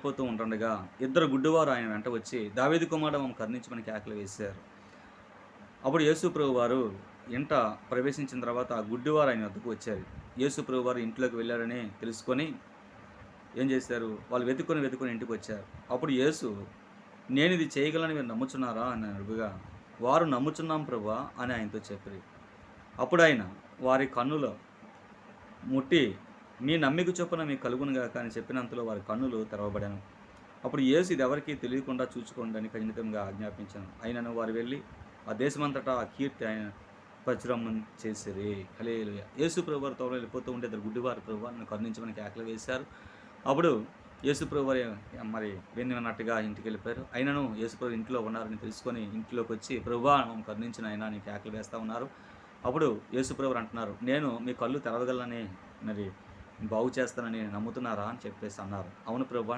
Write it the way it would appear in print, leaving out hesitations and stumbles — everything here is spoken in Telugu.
పోతూ ఉంటుండగా ఇద్దరు గుడ్డివారు ఆయన వెంట వచ్చి, దావీదు కుమారుడా మమ్మల్ని కరుణించమని కేకలు వేశారు. అప్పుడు యేసు ప్రభువారు ఇంట ప్రవేశించిన తర్వాత ఆ గుడ్డివారు ఆయన వద్దకు వచ్చారు. యేసు ప్రభువారు ఇంట్లోకి వెళ్లారని తెలుసుకొని ఏం చేశారు? వాళ్ళు వెతుక్కొని ఇంటికొచ్చారు. అప్పుడు యేసు, నేనిది చేయగలనని మీరు నమ్ముచున్నారా అని అడుగగా, వారు నమ్ముచున్నాం ప్రభువా అని ఆయనతో చెప్పిరి. అప్పుడాయన వారి కన్నులు ముట్టి, మీ నమ్మిక చొప్పున మీకు కలుగును గాక అని చెప్పినంతలో వారి కన్నులు తెరవబడెను. అప్పుడు యేసు ఇది ఎవరికీ తెలియకుండా చూచుకోండని ఖండితంగా ఆజ్ఞాపించాను. అయినను వారు వెళ్ళి ఆ దేశమంతటా ఆ కీర్తి ఆయన ప్రచురం చేసిరి. హల్లెలూయా. యేసు ప్రభువారు త్వరలో వెళ్ళిపోతూ ఉంటే ఇద్దరు గుడ్డివారు ప్రభువా నన్ను కరుణించమని కేకలు వేశారు. అప్పుడు యేసు ప్రభువారు మరి విన్నట్టుగా ఇంటికెళ్ళిపోయారు. అయినను యేసు ప్రభు ఇంట్లో ఉన్నారని తెలుసుకొని ఇంట్లోకొచ్చి ప్రభువా మమ్మల్ని కరుణించు నాయనా అని కేకలు వేస్తా ఉన్నారు. అప్పుడు యేసు ప్రభువారు అంటున్నారు, నేను మీ కళ్ళు తెరవగలనని మరి బాగు చేస్తానని నమ్ముతున్నారా అని చెప్పేసి అన్నారు. అవును ప్రభువా